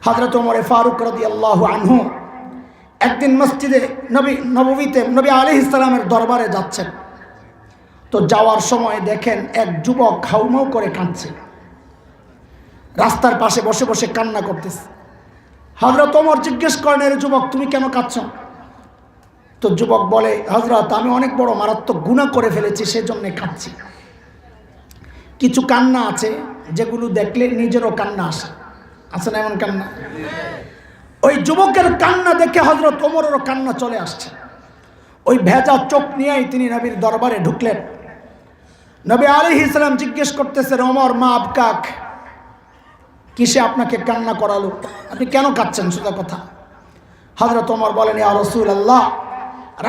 হযরত ওমর ফারুক রাদিয়াল্লাহু আনহু একদিন মসজিদে নববীতে নবী আলাইহিস সালামের দরবারে যাচ্ছেন। তো যাওয়ার সময় দেখেন এক যুবক হাউমাউ করে কাঁদছে, রাস্তার পাশে বসে বসে কান্না করতেছে। হযরত ওমর জিজ্ঞেস করেন, এর যুবক তুমি কেন কাঁদছো? তো যুবক বলে, হযরত আমি অনেক বড় মারাত্মক গুনাহ করে ফেলেছি, সেজন্য কাঁদছি। কিছু কান্না আছে যেগুলো দেখলে নিজেরও কান্না আসে, আছে না এমন কান্না? ওই যুবকের কান্না দেখে হযরত ওমরেরও কান্না চলে আসছে। ওই ভেজা চোখ নিয়েই তিনি নবীর দরবারে ঢুকলেন। নবী আলাইহিস সালাম জিজ্ঞেস করতেছেন, ওমর মা আবকাক, কিসে আপনাকে কান্না করালো? আপনি কেন কাঁদছেন? সোজা কথা। হযরত ওমর বলেন, ইয়া রাসূলুল্লাহ,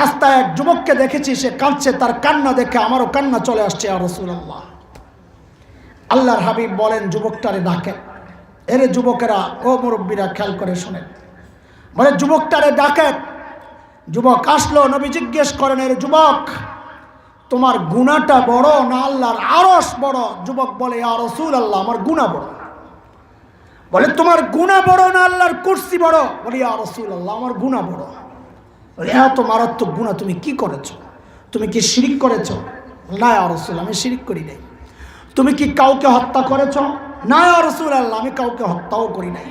রাস্তায় এক যুবককে দেখেছি, সে কাঁদছে, তার কান্না দেখে আমারও কান্না চলে আসছে ইয়া রাসূলুল্লাহ। আল্লাহর হাবিব বলেন, যুবকটারে ডাকে। এরে যুবকেরা, ও মুরব্বীরা খেয়াল করে শোনেন, বলে যুবকটারে ডাকে। যুবক আসলো, নবী জিজ্ঞেস করেন, এর যুবক তোমার গুনাহটা বড় না আল্লাহর আরশ বড়? যুবক বলে, ইয়া রাসূলুল্লাহ, আমার গুনাহ বড়। বলে তোমার গুনাহ বড় না আল্লাহর কুরসি বড়? বলে, ইয়া রাসূলুল্লাহ, আমার গুনাহ বড়। বলে, এত মারাত্মক গুনাহ তুমি কি করেছো? তুমি কি শিরক করেছো? না ইয়া রাসূলুল্লাহ, আমি শিরক করি নাই। তুমি কি কাউকে হত্যা করেছো? না ইয়া রাসূলুল্লাহ, আমি কাউকে হত্যাও করি নাই।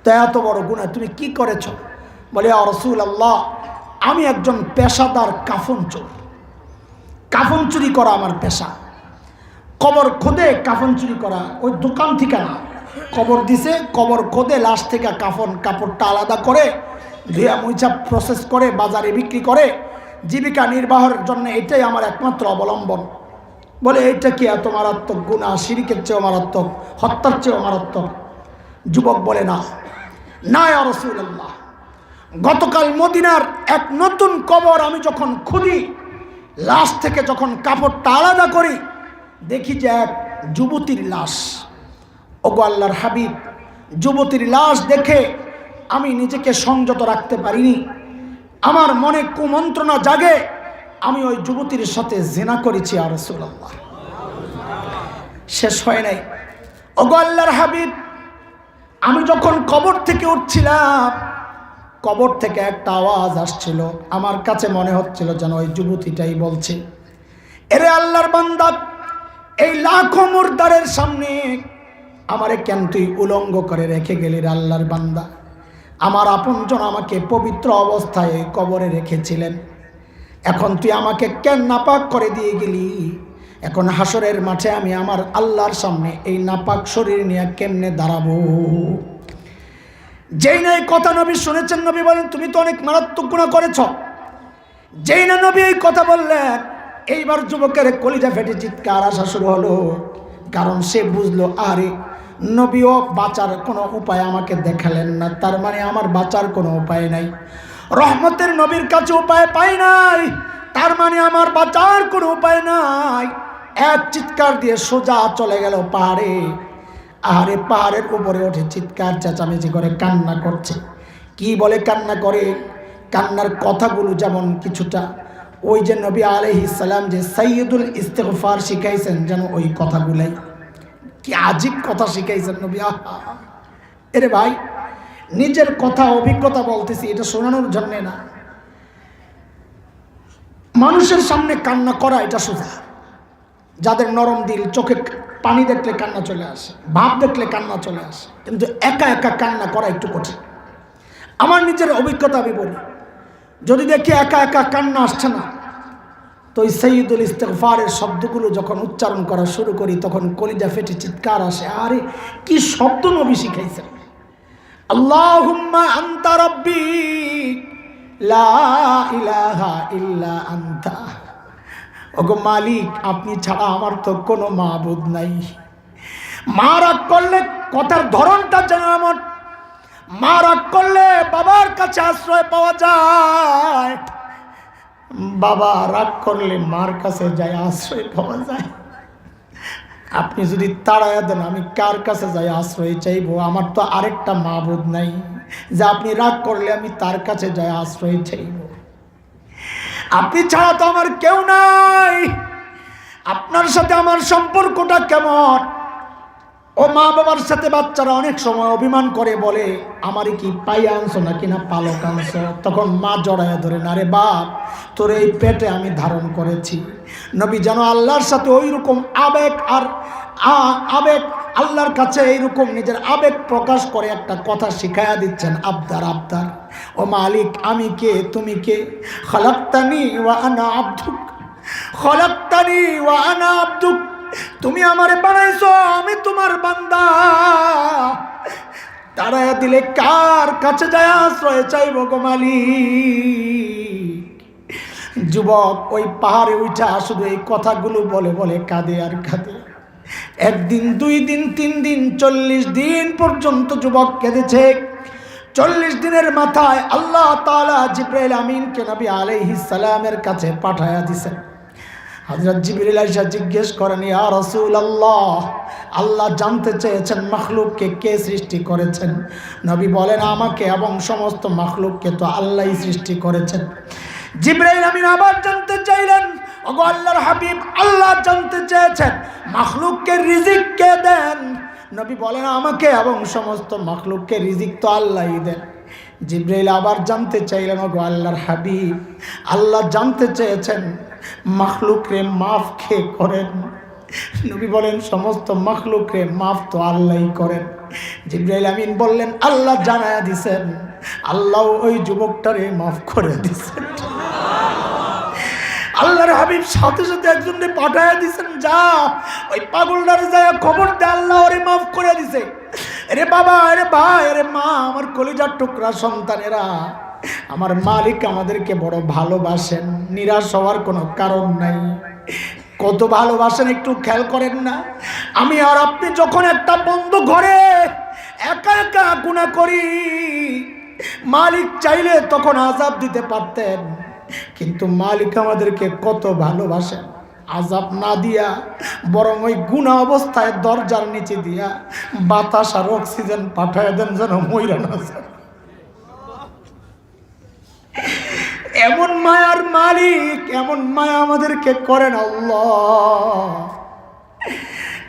তা এত বড় গুনাহ তুমি কি করেছো? বলে, ইয়া রাসূলুল্লাহ, আমি একজন পেশাদার কাফন চোর। কাফন চুরি করা আমার পেশা। কবর খোদে কাফন চুরি করা, ওই দোকান থেকে না, কবর দিছে, কবর খোদে লাশ থেকে কাপড়টা আলাদা করে ধুয়া মুছা প্রসেস করে বাজারে বিক্রি করে জীবিকা নির্বাহের জন্য এটাই আমার একমাত্র অবলম্বন। বলে, এইটা কি এত মারাত্মক গুনাহ? শিরকের চেয়েও মারাত্মক, হত্যার চেয়েও মারাত্মক? যুবক বলে, না না ইয়া রাসূলুল্লাহ, গতকাল মদিনার এক নতুন কবর আমি যখন খুঁজি, লাশ থেকে যখন কাপড়টা আলাদা করি, দেখি যে এক যুবতীর লাশ। ওগো আল্লাহর হাবিব, যুবতীর লাশ দেখে আমি নিজেকে সংযত রাখতে পারিনি। আমার মনে কুমন্ত্রণা জাগে, আমি ওই যুবতীর সাথে জিনা করেছি ইয়া রাসূলুল্লাহ। শেষ হয় নাই। ওগো আল্লাহর হাবিব, আমি যখন কবর থেকে উঠছিলাম, কবর থেকে একটা আওয়াজ আসছিল, আমার কাছে মনে হচ্ছিল যেন ওই যুবতীটাই বলছে, এরে আল্লাহর বান্দা, এই লাখো মুর্দারের সামনে আমারে কেন তুই উলঙ্গ করে রেখে গেলি রে আল্লাহর বান্দা? আমার আপনজন আমাকে পবিত্র অবস্থায় কবরে রেখেছিলেন, এখন তুই আমাকে কেন নাপাক করে দিয়ে গেলি? এখন হাসরের মাঠে আমি আমার আল্লাহর সামনে এই নাপাক শরীর নিয়ে কেমনে দাঁড়াবো? যেই না এই কথা নবী শুনেছেন, নবী বলেন, তুমি তো অনেক মারাত্মক গুনাহ করেছ। যেই না নবী এই কথা বললেন, এইবার যুবকের কলিজা ফেটে চিৎকার আসা শুরু হলো। কারণ সে বুঝলো, আরে নবীও বাঁচার কোনো উপায় আমাকে দেখালেন না, তার মানে আমার বাঁচার কোনো উপায় নাই। রহমতের নবীর কাছে উপায় পাই নাই, তার মানে আমার বাঁচার কোনো উপায় নাই। এক চিৎকার দিয়ে সোজা চলে গেল পাহাড়ে। আরে পাহাড়ের উপরে ওঠে চিৎকার চেঁচামেচি করে কান্না করছে। কি বলে কান্না করে? কান্নার কথাগুলো যেমন কিছুটা ওই যে নবী আলাইহিস সালাম যে সাইয়্যিদুল ইস্তিগফার শিখাইছেন, যেন ওই কথাগুলাই। কি আজীব কথা শিখাইছেন নবী! এরে ভাই, নিজের কথা অভিজ্ঞতা বলতেছি, এটা শোনানোর জন্যে না। মানুষের সামনে কান্না করা এটা সোজা, যাদের নরম দিল, চোখে পানি দেখলে কান্না চলে আসে, ভাব দেখলে কান্না চলে আসে, কিন্তু একা একা কান্না করা একটু কঠিন। আমার নিজের অভিজ্ঞতা আমি বলি, যদি দেখি একা একা কান্না আসছে না, তো ওই সাইয়্যিদুল ইস্তিগফারের শব্দগুলো যখন উচ্চারণ করা শুরু করি, তখন কলিজা ফেটে চিৎকার আসে। আরে কি শব্দ নবী শিখাইছেন! আল্লাহুম্মা আনতা রাব্বি লা ইলাহা ইল্লা আনতা। ওগো মালিক, আপনি ছাড়া আমার তো কোনো মাবুদ নাই। মা রাগ করলে কথার ধরনটা যেন এমন, মা রাগ করলে বাবার কাছে আশ্রয় পাওয়া যায়, বাবা রাগ করলে মার কাছে যায় আশ্রয় পাওয়া যায়। আপনি যদি তাড়াইয়া দেন, আমি কার কাছে যাই আশ্রয় চাইবো? আমার তো আরেকটা মাবুদ নাই যে আপনি রাগ করলে আমি তার কাছে যাই আশ্রয় চাইব। আপনি ছাড়া তো আমার কেউ নাই। আপনার সাথে আমার সম্পর্কটা কেমন? ও মা বাবার সাথে বাচ্চারা অনেক সময় অভিমান করে, বলে আমারে কি পাই আনছো নাকি না পালক আনছো? তখন মা জড়ায় ধরে, না রে বাপ, তোর এই পেটে আমি ধারণ করেছি। নবী যেন আল্লাহর সাথে ওই রকম আবেগ আর আবেগ, আল্লাহর কাছে এইরকম নিজের আবেগ প্রকাশ করে একটা কথা শিখাইয়া দিচ্ছেন, আবদার আবদার। ও মালিক, আমি কে, তুমি কে? খলাকতানি ওয়া আনা আবদুক, খলাকতানি ওয়া আনা আবদুক। তুমি আমারে বানাইছো, আমি তোমার বান্দা। তাড়াইয়া দিলে কার কাছে যায় আশ্রয় চাইব গো মালিক? যুবক ওই পাহাড়ে উঠা শুধু এই কথাগুলো বলে বলে কাঁদে আর কাঁদে। একদিন, 2 দিন, 3 দিন, 40 দিন পর্যন্ত যুবক কেঁদেছে। 40 দিনের মাথায় আল্লাহ তাআলা জিবরাইল আমিনকে নবী আলাইহিস সালামের কাছে পাঠায়া দিয়েছেন। হযরত জিবরাইল আয়েশা জিজ্ঞেস করেন, ইয়া রাসূলুল্লাহ, আল্লাহ জানতে চেয়েছেন মাখলুককে কে সৃষ্টি করেছেন? নবী বলেন, আমাকে এবং সমস্ত মাখলুককে তো আল্লাহই সৃষ্টি করেছেন। জিবরাইল আমিন আবার জানতে চাইলেন, ওগো আল্লাহর হাবিব, আল্লাহ জানতে চেয়েছেন মাখলুককে রিজিক কে দেন? নবী বলেন, আমাকে এবং সমস্ত মাখলুককে রিজিক তো আল্লাহই দেন। জিবরাইল আবার জানতে চাইলেন, ওগো আল্লাহর হাবিব, আল্লাহ জানতে চেয়েছেন মাখলুকরে মাফ কে করেন? নবী বলেন, সমস্ত মাখলুকরে মাফ তো আল্লাহই করেন। জিবরাইল আমিন বললেন, আল্লাহ জানায়া দিছেন, আল্লাহ ওই যুবকটারে মাফ করে দিছেন। আল্লাহর হাবিব সাথে সাথে একজনকে পাঠায়া দিছেন, যা ওই পাগলটারে যায় খবর দে, আল্লাহ ওরে মাফ করে দিছে। আরে বাবা, আরে ভাই, আরে মা, আমার কলিজার টুকরা সন্তানেরা, আমার মালিক আমাদেরকে বড় ভালোবাসেন, নিরাশ হওয়ার কোনো কারণ নাই। কত ভালোবাসেন একটু খেয়াল করেন না? আমি আর আপনি যখন একটা বন্ধ ঘরে একা একা গুনাহ করি, মালিক চাইলে তখন আযাব দিতে পারতেন, কিন্তু মালিক আমাদেরকে কত ভালোবাসেন। আযাব না দিয়া বরং ওই গুনাহ অবস্থায় দরজার নিচে দিয়া বাতাস আর অক্সিজেন পাঠায় দেন যেন মইরা না যায়। এমন মায়ার মালিক, এমন মায়া আমাদেরকে করেন আল্লাহ।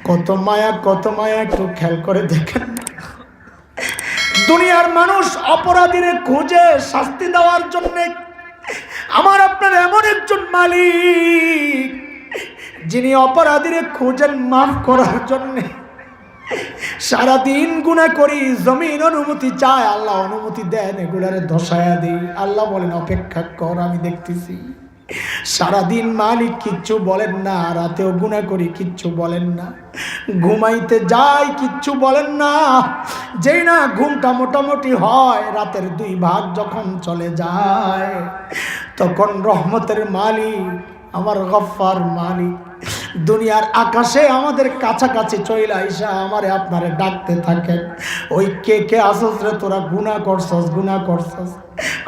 কত মায়া, কত মায়া, একটু খেয়াল করে দেখেন। দুনিয়ার মানুষ অপরাধীরে খুঁজে শাস্তি দেওয়ার জন্য, আমার আপনার এমন একজন মালিক যিনি অপরাধীরে খুঁজেন মাফ করার জন্য। সারাদিন গুনাহ করি, জমিন অনুমতি চায়, আল্লাহ অনুমতি দেন, এগুলারে ধসায়া দিই। আল্লাহ বলেন, অপেক্ষা কর, আমি দেখতেছি। সারাদিন মালিক কিচ্ছু বলেন না, রাতেও গুনাহ করি, কিচ্ছু বলেন না, ঘুমাইতে যাই, কিচ্ছু বলেন না। যেই না ঘুমটা মোটামুটি হয়, রাতের 2 ভাগ যখন চলে যায়, তখন রহমতের মালিক, আমার গফফার মালিক দুনিয়ার আকাশে আমাদের কাছাকাছি চইলা আইসা আমারে আপনারে ডাকতে থাকেন, ওই কে কে আসস রে, তোরা গুনাহ করছস, গুনাহ করছস,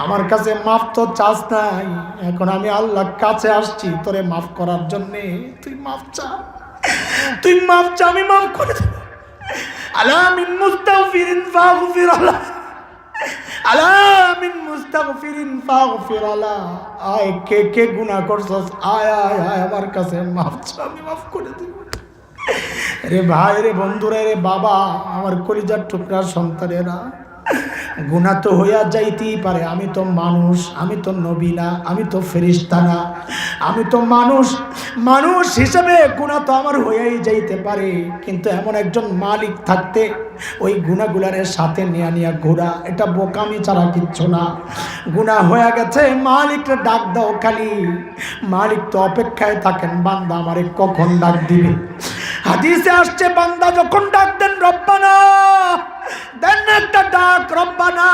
আমার কাছে মাফ তো চাস নাই, এখন আমি আল্লাহর কাছে আসছি তোরে মাফ করার জন্যে, তুই মাফ চা, তুই মাফ চা, আমি মাফ করে দেব। আলা মিন মুস্তাগফিরিন ফাগফির আলা, আলা মিন মুস্তাগফিরিন ফাগফির আলা। আয় কে কে গুনাহ করছস, আয় আয় আয় আমার কাছে মাফ চা, আমি মাফ করে দেব। রে ভাই, রে বন্ধুরা, রে বাবা, আমার কলিজার টুকরা সন্তানেরা, গুনাহ তো হইয়া যাইতেই পারে। আমি তো মানুষ, আমি তো নবী না, আমি তো ফেরেশতা না, আমি তো মানুষ। মানুষ হিসেবে গুনাহ তো আমার হইয়াই যাইতে পারে, কিন্তু এমন একজন মালিক থাকতে ওই গুনাহগুলারে সাথে নিয়া নিয়া ঘোরা, এটা বোকামি ছাড়া কিচ্ছু না। গুনাহ হয়ে গেছে, মালিককে ডাক দাও খালি। মালিক তো অপেক্ষায় থাকেন, বান্দা আমারে কখন ডাক দিবে। হাদিসে আসছে, বান্দা যখন ডাক দেন রব্বানা, দেন একটা ডাক রব্বানা।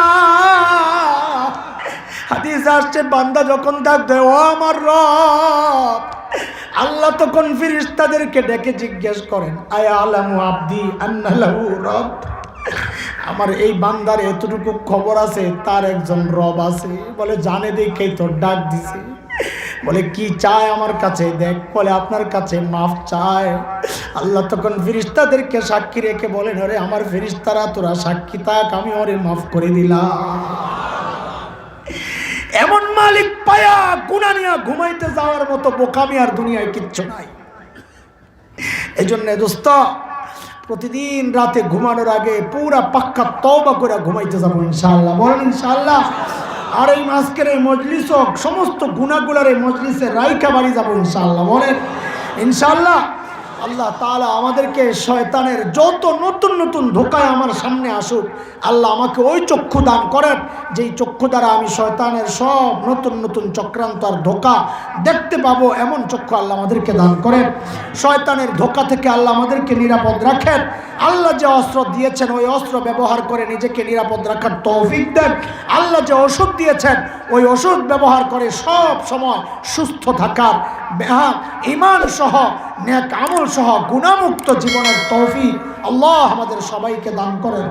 হাদিসে আসছে, বান্দা যখন ডাক দেয় ও আমার রব, আল্লাহ তখন ফেরেশতাদেরকে ডেকে জিজ্ঞেস করেন, আয়া আলামু আবদি আন্না লাহু রব, আমার এই বান্দার এতটুকু খবর আছে তার একজন রব আছে। বলে জানে দেখেই তো ডাক দিছে। বলে কি চায় আমার কাছে, দেখ। বলে আপনার কাছে মাফ চায়। আল্লাহ তখন ফেরেশতাদেরকে সাক্ষী রেখে বলেন, আরে আমার ফেরেশতারা তোরা সাক্ষী থাক, আমি ওরে মাফ করে দিলাম। এমন মালিক পায়া গুনাহ নিয়া ঘুমাইতে যাওয়ার মতো বোকামি আর দুনিয়ায় কিচ্ছু নাই। এই জন্য দোস্ত, প্রতিদিন রাতে ঘুমানোর আগে পুরা পাক্কা তওবা করে ঘুমাইতে যাবো ইনশাআল্লাহ। বলেন ইনশাআল্লাহ। আর এই আজকের এই মজলিসও সমস্ত গুনাহগুলার এই মজলিসে রাইখা বাড়ি যাবো ইনশাআল্লাহ। বলেন ইনশাআল্লাহ। আল্লাহ তাআলা আমাদেরকে শয়তানের যত নতুন নতুন ধোঁকায় আমার সামনে আসুক, আল্লাহ আমাকে ওই চক্ষু দান করেন যেই চক্ষু দ্বারা আমি শয়তানের সব নতুন নতুন চক্রান্ত আর ধোঁকা দেখতে পাবো, এমন চক্ষু আল্লাহ আমাদেরকে দান করেন। শয়তানের ধোঁকা থেকে আল্লাহ আমাদেরকে নিরাপদ রাখেন। আল্লাহ যে অস্ত্র দিয়েছেন ওই অস্ত্র ব্যবহার করে নিজেকে নিরাপদ রাখার তৌফিক দেন। আল্লাহ যে ওষুধ দিয়েছেন ওই ওষুধ ব্যবহার করে সব সময় সুস্থ থাকার, ঈমান সহ নেক আমল সহ গুনাহমুক্ত জীবনের তৌফিক আল্লাহ আমাদের সবাইকে দান করেন।